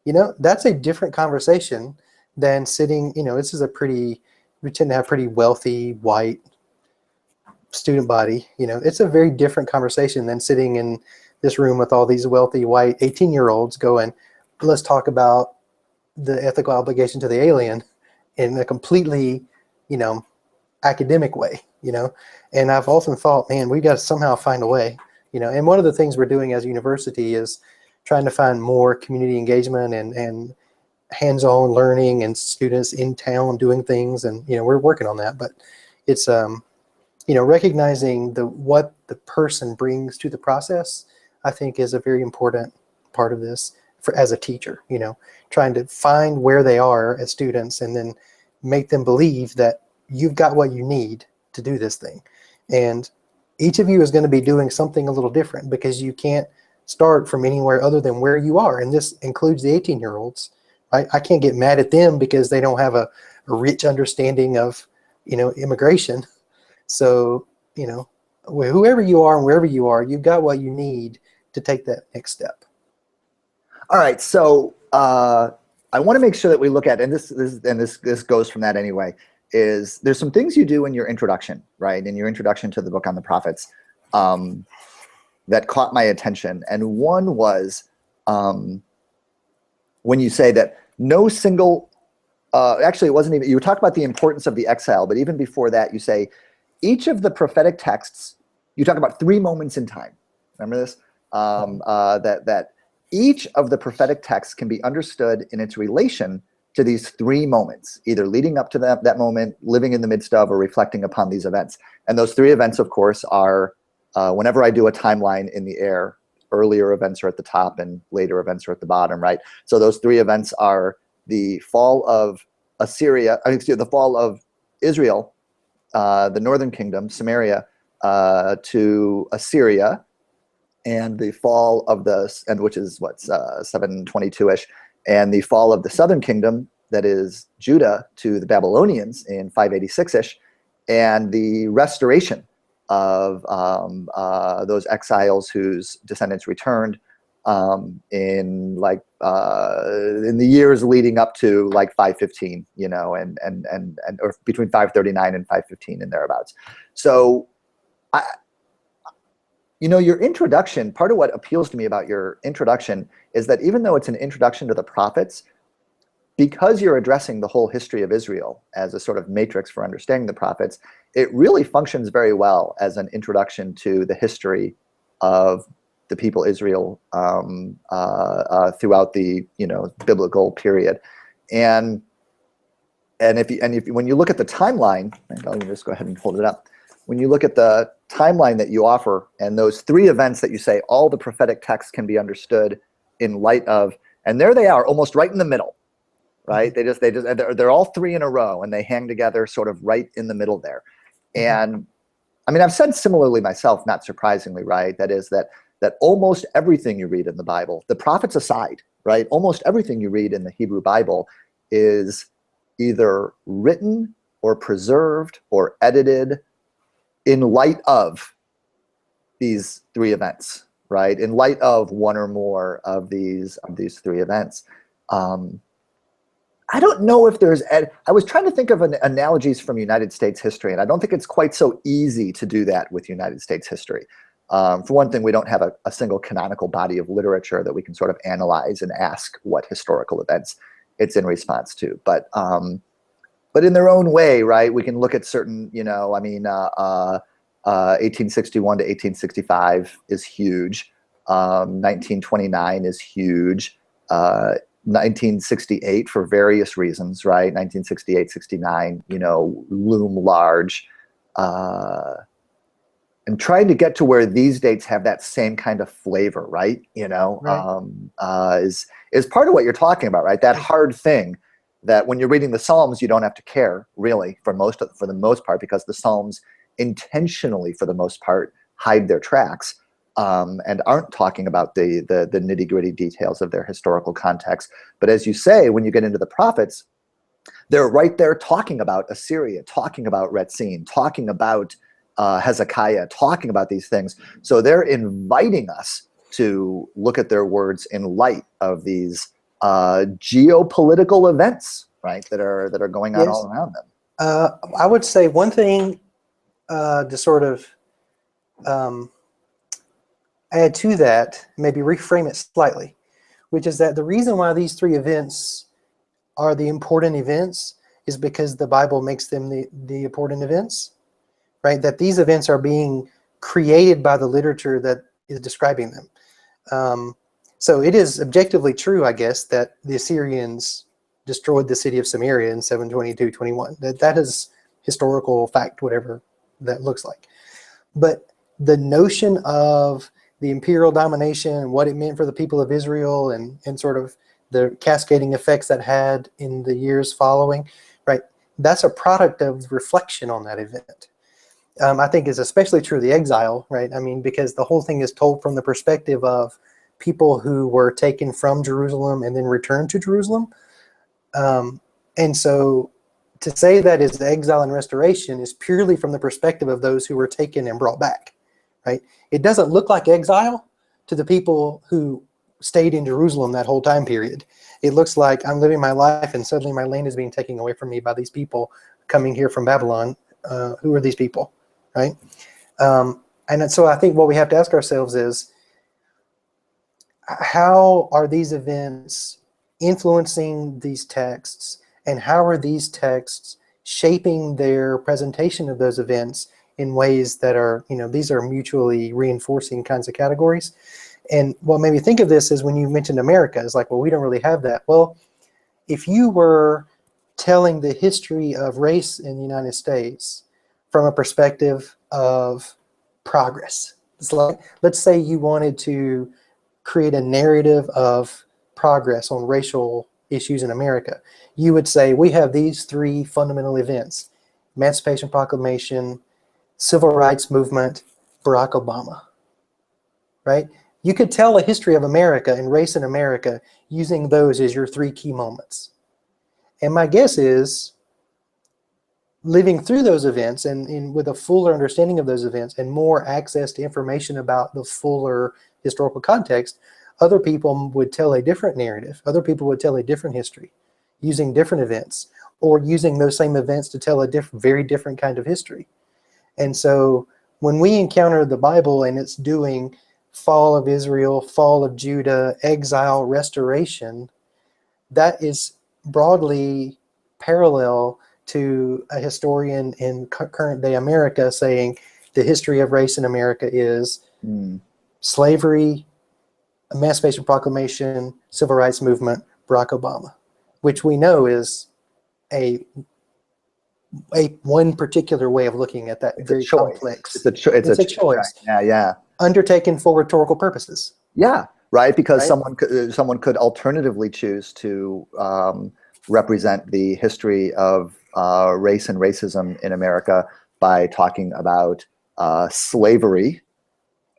You know, that's a different conversation than sitting, you know, we tend to have pretty wealthy, white student body, you know. It's a very different conversation than sitting in this room with all these wealthy, white 18-year-olds going, let's talk about the ethical obligation to the alien in a completely, you know, academic way, you know. And I've often thought, man, we got to somehow find a way, you know. And one of the things we're doing as a university is trying to find more community engagement and hands-on learning and students in town doing things, and, you know, we're working on that. But it's you know, recognizing what the person brings to the process, I think, is a very important part of this as a teacher, you know, trying to find where they are as students and then make them believe that you've got what you need to do this thing. And each of you is going to be doing something a little different because you can't start from anywhere other than where you are. And this includes the 18-year-olds. I can't get mad at them because they don't have a rich understanding of, you know, immigration. So, you know, whoever you are and wherever you are, you've got what you need to take that next step. All right, so I want to make sure that we look at, and this goes from that anyway, is there's some things you do in your introduction, right? In your introduction to the book on the prophets, that caught my attention. And one was when you say that no single, actually it wasn't even, you talked about the importance of the exile, but even before that you say each of the prophetic texts, you talk about 3 moments in time. Remember this? That each of the prophetic texts can be understood in its relation to these 3 moments, either leading up to that moment, living in the midst of, or reflecting upon these events. And those 3 events, of course, are whenever I do a timeline in the air, earlier events are at the top and later events are at the bottom, right? So those 3 events are the fall of Assyria, the fall of Israel, the northern kingdom, Samaria, to Assyria, and the fall of which is what, 722-ish, and the fall of the southern kingdom, that is Judah, to the Babylonians in 586-ish, and the restoration of those exiles whose descendants returned in the years leading up to like 515, or between 539 and 515 and thereabouts. So your introduction, part of what appeals to me about your introduction is that even though it's an introduction to the prophets, because you're addressing the whole history of Israel as a sort of matrix for understanding the prophets, it really functions very well as an introduction to the history of the people Israel throughout the biblical period. And when you look at the timeline, and I'll just go ahead and hold it up. When you look at the timeline that you offer and those 3 events that you say all the prophetic texts can be understood in light of, and there they are, almost right in the middle, right? They're all 3 in a row and they hang together sort of right in the middle there. And I mean, I've said similarly myself, not surprisingly, right? That is that almost everything you read in the Bible, the prophets aside, right? Almost everything you read in the Hebrew Bible is either written or preserved or edited in light of these 3 events, right? In light of one or more of these 3 events. I don't know if there's, I was trying to think of analogies from United States history, and I don't think it's quite so easy to do that with United States history. For one thing, we don't have a single canonical body of literature that we can sort of analyze and ask what historical events it's in response to. But in their own way, right, we can look at certain, 1861 to 1865 is huge. 1929 is huge. 1968 for various reasons, right? 1968, 69, loom large. And trying to get to where these dates have that same kind of flavor, right? Right. Is part of what you're talking about, right? That hard thing that when you're reading the Psalms, you don't have to care really for the most part, because the Psalms intentionally, for the most part, hide their tracks and aren't talking about the nitty-gritty details of their historical context. But as you say, when you get into the prophets, they're right there talking about Assyria, talking about Rezin, talking about Hezekiah, talking about these things. So they're inviting us to look at their words in light of these geopolitical events, right, that are going on all around them. I would say one thing to sort of add to that, maybe reframe it slightly, which is that the reason why these 3 events are the important events is because the Bible makes them the important events, right? That these events are being created by the literature that is describing them. So it is objectively true, I guess, that the Assyrians destroyed the city of Samaria in 722-21. That is historical fact, whatever that looks like. But the notion of the imperial domination and what it meant for the people of Israel and sort of the cascading effects that had in the years following, right? That's a product of reflection on that event. I think is especially true of the exile, right? I mean, because the whole thing is told from the perspective of people who were taken from Jerusalem and then returned to Jerusalem. And so to say that is exile and restoration is purely from the perspective of those who were taken and brought back, right? It doesn't look like exile to the people who stayed in Jerusalem that whole time period. It looks like I'm living my life and suddenly my land is being taken away from me by these people coming here from Babylon. Who are these people, right? And so I think what we have to ask ourselves is, how are these events influencing these texts, and how are these texts shaping their presentation of those events in ways that are, these are mutually reinforcing kinds of categories. And what made me think of this is when you mentioned America, it's like, well, we don't really have that. Well, if you were telling the history of race in the United States from a perspective of progress, it's like, let's say you wanted to create a narrative of progress on racial issues in America, you would say, we have these three fundamental events: Emancipation Proclamation, Civil Rights Movement, Barack Obama, right? You could tell a history of America and race in America using those as your three key moments. And my guess is, living through those events and with a fuller understanding of those events and more access to information about the fuller historical context, other people would tell a different narrative. Other people would tell a different history using different events, or using those same events to tell a very different kind of history. And so when we encounter the Bible and it's doing fall of Israel, fall of Judah, exile, restoration, that is broadly parallel to a historian in current day America saying the history of race in America is slavery, Emancipation Proclamation, Civil Rights Movement, Barack Obama, which we know is a one particular way of looking at that. It's very complex. It's a choice. Yeah. Undertaken for rhetorical purposes. Yeah, right. Because someone could alternatively choose to represent the history of race and racism in America by talking about slavery,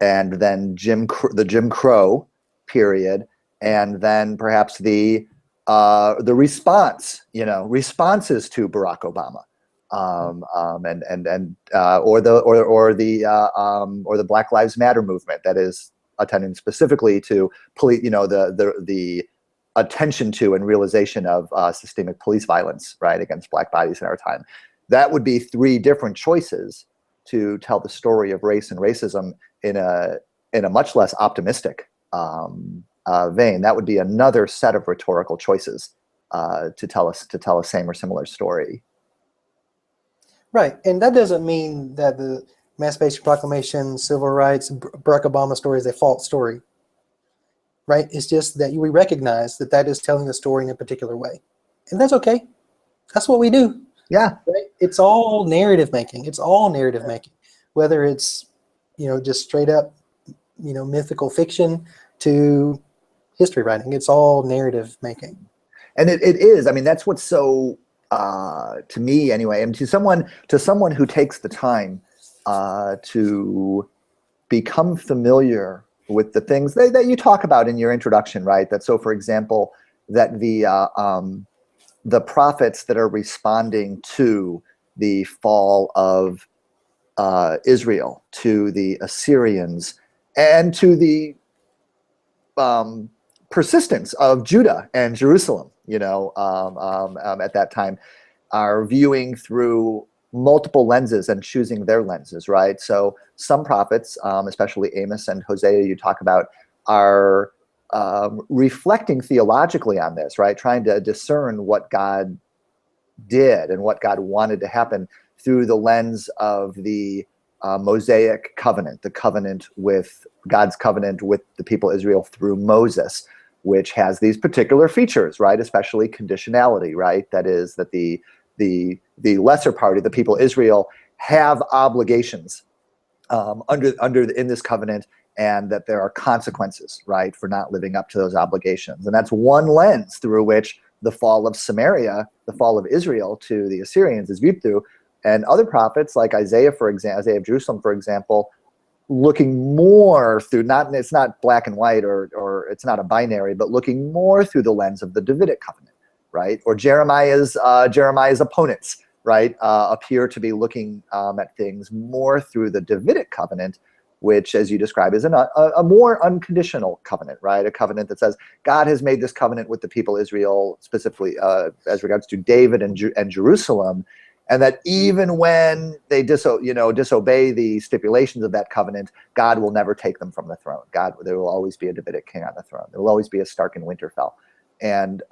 and then the Jim Crow period, and then perhaps the responses to Barack Obama. Or the Black Lives Matter movement that is attending specifically to police, the attention to and realization of systemic police violence, right, against Black bodies in our time. That would be three different choices to tell the story of race and racism in a much less optimistic vein. That would be another set of rhetorical choices to tell a same or similar story. Right, and that doesn't mean that the Emancipation Proclamation, Civil Rights, Barack Obama story is a false story, right? It's just that we recognize that is telling the story in a particular way, and that's okay. That's what we do. Yeah, right? It's all narrative making. It's all narrative making, whether it's just straight up mythical fiction to history writing. It's all narrative making, and it is. I mean, that's what's so. To me anyway, and to someone who takes the time to become familiar with the things that you talk about in your introduction, right? That so, for example, that the prophets that are responding to the fall of Israel, to the Assyrians, and to the persistence of Judah and Jerusalem, at that time, are viewing through multiple lenses and choosing their lenses, right? So some prophets, especially Amos and Hosea, you talk about, are reflecting theologically on this, right? Trying to discern what God did and what God wanted to happen through the lens of the Mosaic covenant, the covenant with God's covenant with the people of Israel through Moses, which has these particular features, right? Especially conditionality, right? That is that the lesser party, the people of Israel, have obligations in this covenant, and that there are consequences, right, for not living up to those obligations. And that's one lens through which the fall of Samaria, the fall of Israel to the Assyrians is viewed through. And other prophets like Isaiah, for example, Isaiah of Jerusalem, for example, looking more through, it's not black and white or it's not a binary, but looking more through the lens of the Davidic covenant, right? Or Jeremiah's opponents, right, appear to be looking at things more through the Davidic covenant which, as you describe, is a more unconditional covenant, right? A covenant that says God has made this covenant with the people of Israel, specifically as regards to David and Jerusalem, and that even when they disobey the stipulations of that covenant, God will never take them from the throne. There will always be a Davidic king on the throne. There will always be a Stark and Winterfell, and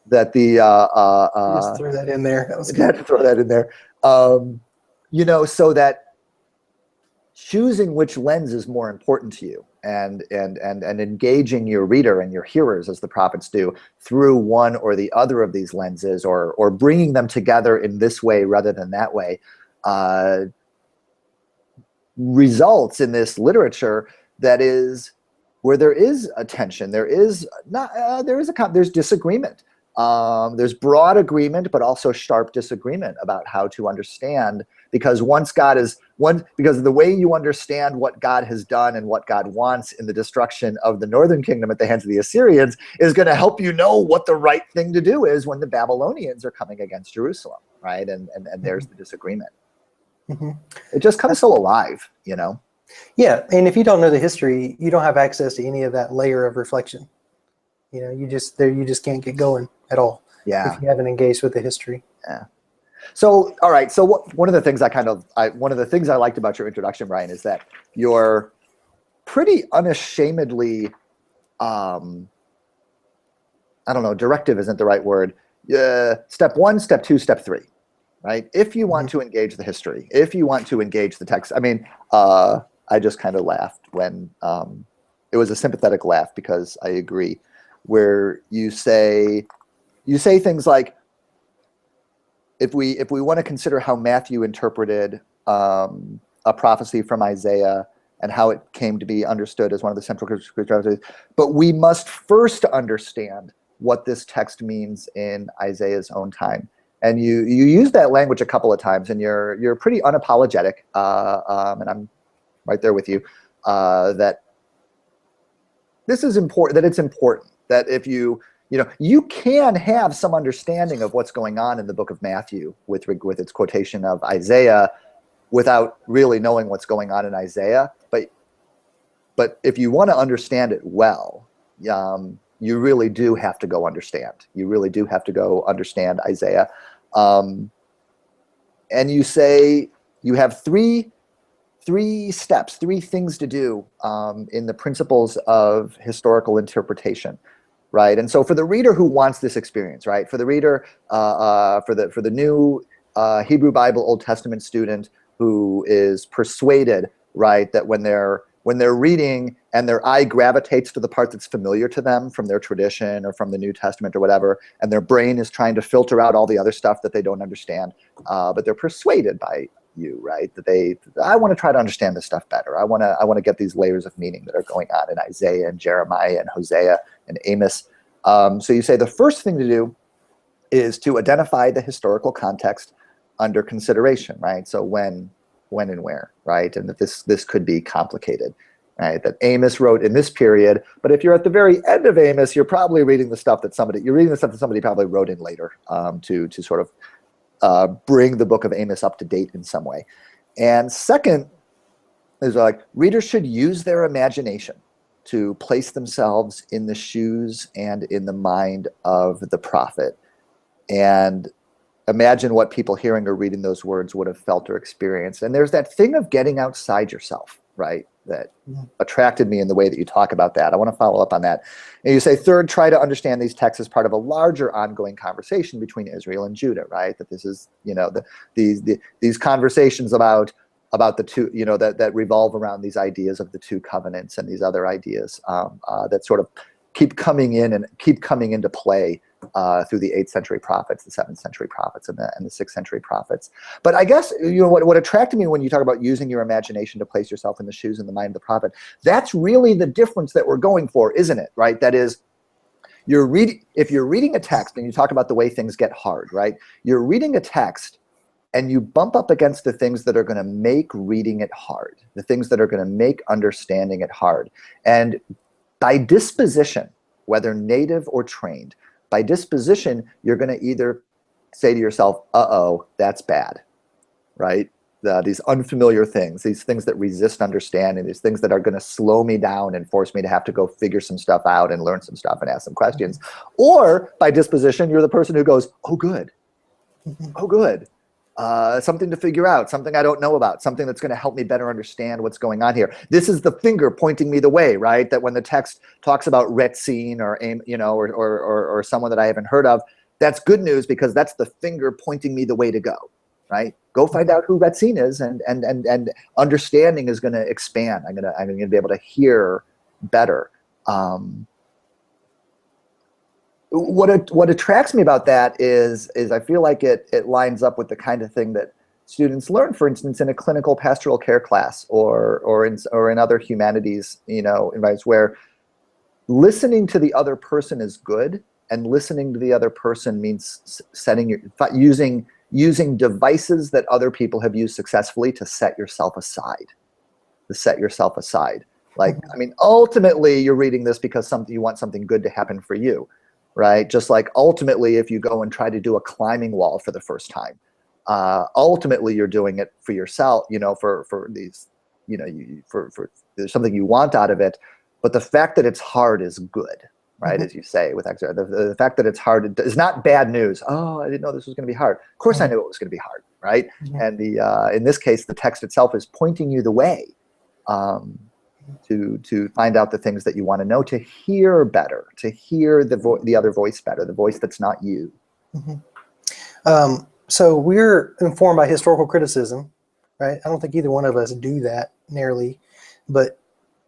that the Just threw that in there. That was good. had to throw that in there. So that choosing which lens is more important to you, and engaging your reader and your hearers, as the prophets do, through one or the other of these lenses, or bringing them together in this way rather than that way, results in this literature that is where there is a tension, there's disagreement. There's broad agreement, but also sharp disagreement about how to understand, because because the way you understand what God has done and what God wants in the destruction of the northern kingdom at the hands of the Assyrians is going to help you know what the right thing to do is when the Babylonians are coming against Jerusalem, right? And there's the disagreement. Mm-hmm. It just comes so alive, Yeah, and if you don't know the history, you don't have access to any of that layer of reflection. You just can't get going at all. Yeah. If you haven't engaged with the history. Yeah. So, all right. So one of the things I liked about your introduction, Bryan, is that you're pretty unashamedly, I don't know, directive isn't the right word. Step 1, step 2, step 3, right? If you want to engage the history, if you want to engage the text, I mean, I just kind of laughed when it was a sympathetic laugh, because I agree, where you say things like, if we want to consider how Matthew interpreted a prophecy from Isaiah and how it came to be understood as one of the central scriptures, but we must first understand what this text means in Isaiah's own time. And you use that language a couple of times, and you're pretty unapologetic, and I'm right there with you, that this is important, that it's important, that if you can have some understanding of what's going on in the book of Matthew with its quotation of Isaiah without really knowing what's going on in Isaiah. But if you want to understand it well, you really do have to go understand. You really do have to go understand Isaiah. And you say you have three steps, 3 things to do in the principles of historical interpretation. Right, and so for the reader who wants this experience, right, for the reader, for the new Hebrew Bible Old Testament student who is persuaded, right, that when they're reading and their eye gravitates to the part that's familiar to them from their tradition or from the New Testament or whatever, and their brain is trying to filter out all the other stuff that they don't understand, but they're persuaded by you, right, that I want to try to understand this stuff better. I want to get these layers of meaning that are going on in Isaiah and Jeremiah and Hosea and Amos. So you say the first thing to do is to identify the historical context under consideration, right? So when and where, right? And that this could be complicated, right? That Amos wrote in this period, but if you're at the very end of Amos, you're probably reading the stuff that somebody probably wrote in later, to sort of bring the book of Amos up to date in some way. And second is like, readers should use their imagination to place themselves in the shoes and in the mind of the prophet, and imagine what people hearing or reading those words would have felt or experienced. And there's that thing of getting outside yourself, right, that attracted me in the way that you talk about that. I want to follow up on that. And you say, third, try to understand these texts as part of a larger ongoing conversation between Israel and Judah, right? That this is, these conversations about the two, that revolve around these ideas of the two covenants and these other ideas that sort of keep coming into play through the 8th century prophets, the 7th century prophets, and the 6th century prophets. But I guess what attracted me when you talk about using your imagination to place yourself in the shoes and the mind of the prophet, that's really the difference that we're going for, isn't it? Right? That is, if you're reading a text, and you talk about the way things get hard, right? You're reading a text and you bump up against the things that are going to make reading it hard, the things that are going to make understanding it hard. And by disposition, whether native or trained, by disposition, you're going to either say to yourself, uh-oh, that's bad, right? these unfamiliar things, these things that resist understanding, these things that are going to slow me down and force me to have to go figure some stuff out and learn some stuff and ask some questions. Or by disposition, you're the person who goes, oh, good. Oh, good. Something to figure out, something I don't know about, something that's going to help me better understand what's going on here. This is the finger pointing me the way, right? That when the text talks about Retzine or, you know, or someone that I haven't heard of, that's good news because that's the finger pointing me the way to go, right? Go find out who Retzine is, and understanding is going to expand. I'm going to be able to hear better. What attracts me about that is I feel like it lines up with the kind of thing that students learn, for instance, in a clinical pastoral care class or in other humanities, you know, environments where listening to the other person is good, and listening to the other person means using devices that other people have used successfully to set yourself aside. Like, I mean, ultimately, you're reading this because you want something good to happen for you. Right? Just like ultimately, if you go and try to do a climbing wall for the first time, ultimately you're doing it for yourself, you know, for these, you know, for there's something you want out of it. But the fact that it's hard is good, right? As you say with exercise, the fact that it's hard is not bad news. Oh, I didn't know this was going to be hard. Of course, I knew it was going to be hard, right? And in this case, the text itself is pointing you the way. To find out the things that you want to know, to hear better, to hear the other voice better, the voice that's not you. So we're informed by historical criticism, right? I don't think either one of us do that nearly, but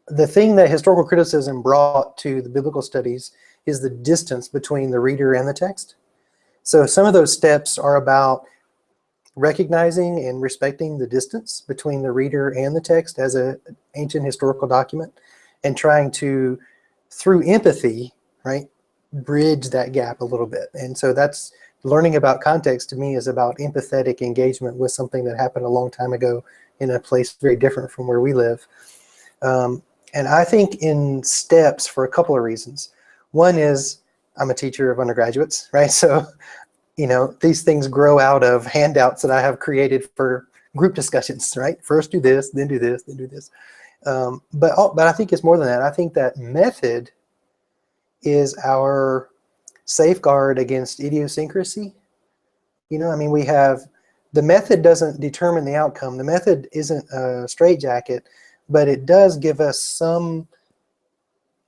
the thing that historical criticism brought to the biblical studies is the distance between the reader and the text. So some of those steps are about recognizing and respecting the distance between the reader and the text as an ancient historical document, and trying to, through empathy, right, bridge that gap a little bit. And so that's learning about context to me is about empathetic engagement with something that happened a long time ago in a place very different from where we live. And I think in steps for a couple of reasons. One is I'm a teacher of undergraduates, right? So you know, these things grow out of handouts that I have created for group discussions, right? First do this, then do this, then do this. But I think it's more than that. I think that method is our safeguard against idiosyncrasy. You know, I mean, the method doesn't determine the outcome. The method isn't a straitjacket, but it does give us some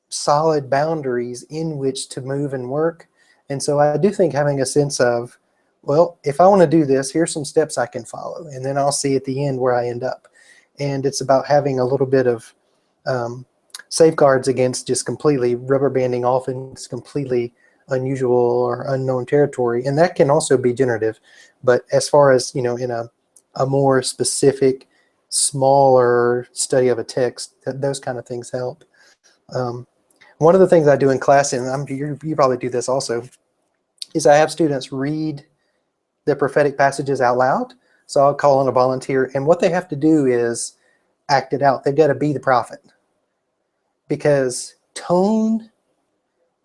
solid boundaries in which to move and work. And so I do think having a sense of, well, if I want to do this, here's some steps I can follow, and then I'll see at the end where I end up. And it's about having a little bit of safeguards against just completely rubber banding off into completely unusual or unknown territory. And that can also be generative. But as far as, you know, in a more specific, smaller study of a text, those kind of things help. One of the things I do in class, and you probably do this also, is I have students read the prophetic passages out loud. So I'll call on a volunteer, and what they have to do is act it out. They've got to be the prophet, because tone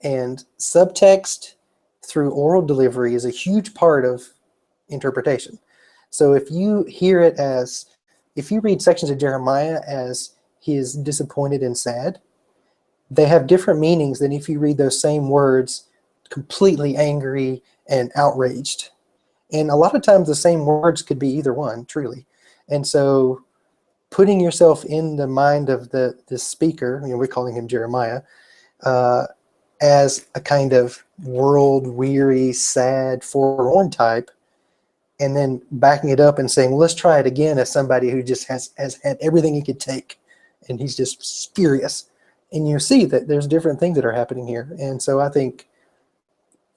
and subtext through oral delivery is a huge part of interpretation. So if you hear it as, if you read sections of Jeremiah as he is disappointed and sad, they have different meanings than if you read those same words completely angry and outraged. And a lot of times the same words could be either one, truly. And so putting yourself in the mind of the speaker, you know, we're calling him Jeremiah, as a kind of world-weary, sad, forlorn type, and then backing it up and saying, well, let's try it again as somebody who just has had everything he could take, and he's just furious. And you see that there's different things that are happening here. And so I think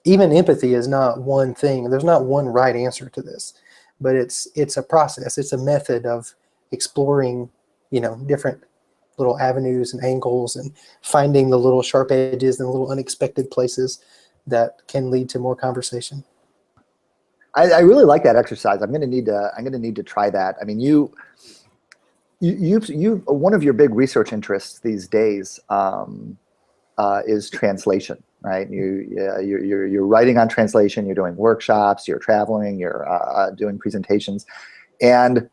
even empathy is not one thing. There's not one right answer to this, but it's a process. It's a method of exploring, you know, different little avenues and angles, and finding the little sharp edges and the little unexpected places that can lead to more conversation. I really like that exercise. I'm going to need to try that. I mean, you one of your big research interests these days is translation, right? You're writing on translation. You're doing workshops. You're traveling. You're doing presentations, and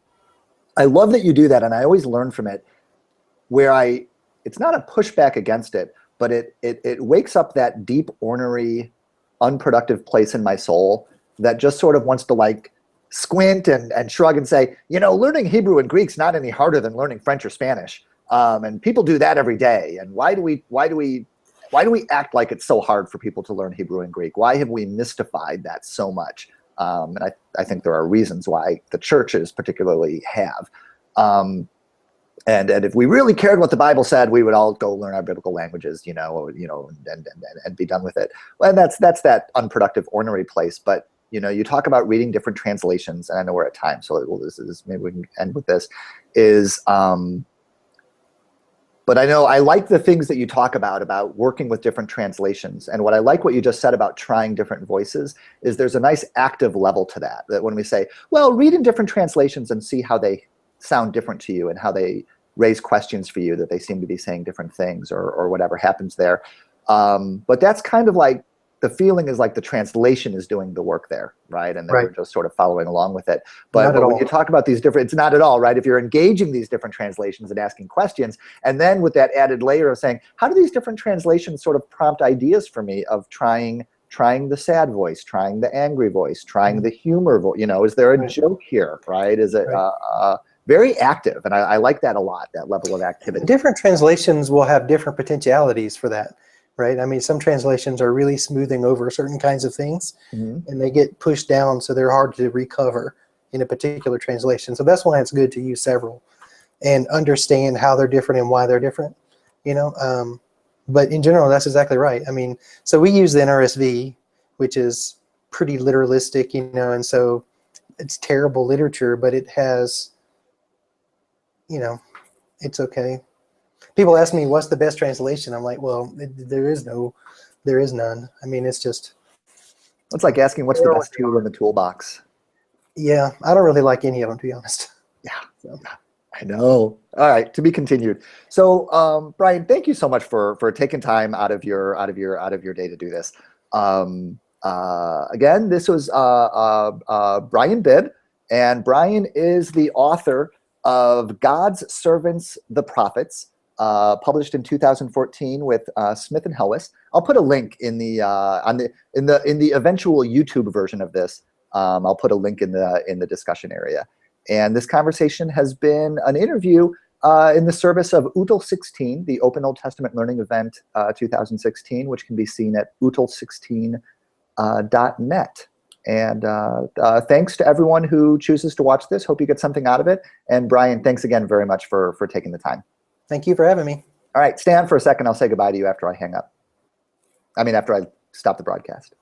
I love that you do that, and I always learn from it. It's not a pushback against it, but it wakes up that deep, ornery, unproductive place in my soul that just sort of wants to like squint and shrug and say, learning Hebrew and Greek's not any harder than learning French or Spanish. And people do that every day. And why do we act like it's so hard for people to learn Hebrew and Greek? Why have we mystified that so much? And I think there are reasons why the churches particularly have. And if we really cared what the Bible said, we would all go learn our biblical languages, and be done with it. Well, that's that unproductive, ornery place. But you talk about reading different translations, and I know we're at time, so maybe we can end with this. But I know I like the things that you talk about working with different translations. And what I like what you just said about trying different voices is there's a nice active level to that. That when we say, well, read in different translations and see how they sound different to you and how they raise questions for you, that they seem to be saying different things or whatever happens there. But that's kind of like, the feeling is like the translation is doing the work there, right? And then we're just sort of following along with it. But when you talk about these different, it's not at all, right? If you're engaging these different translations and asking questions, and then with that added layer of saying, how do these different translations sort of prompt ideas for me of trying the sad voice, trying the angry voice, trying the humor voice, is there a joke here, right? Is it very active? And I like that a lot, that level of activity. Different translations will have different potentialities for that. Right. I mean, some translations are really smoothing over certain kinds of things, and they get pushed down, so they're hard to recover in a particular translation. So that's why it's good to use several and understand how they're different and why they're different. But in general, that's exactly right. I mean, so we use the NRSV, which is pretty literalistic, and so it's terrible literature, but it has, it's okay. People ask me, what's the best translation? I'm like, well, there is none. I mean, it's just. It's like asking what's the best tool in the toolbox. Yeah, I don't really like any of them, to be honest. Yeah, so. I know. All right, to be continued. So, Bryan, thank you so much for taking time out of your day to do this. Again, this was Bryan Bibb, and Bryan is the author of God's Servants, the Prophets. Published in 2014 with Smith and Helwes. I'll put a link in the eventual YouTube version of this. I'll put a link in the discussion area. And this conversation has been an interview in the service of OOTLE16, the Open Old Testament Learning Event 2016, which can be seen at OOTLE16.net. And thanks to everyone who chooses to watch this. Hope you get something out of it. And Bryan, thanks again very much for taking the time. Thank you for having me. All right, stand for a second. I'll say goodbye to you after I hang up. After I stop the broadcast.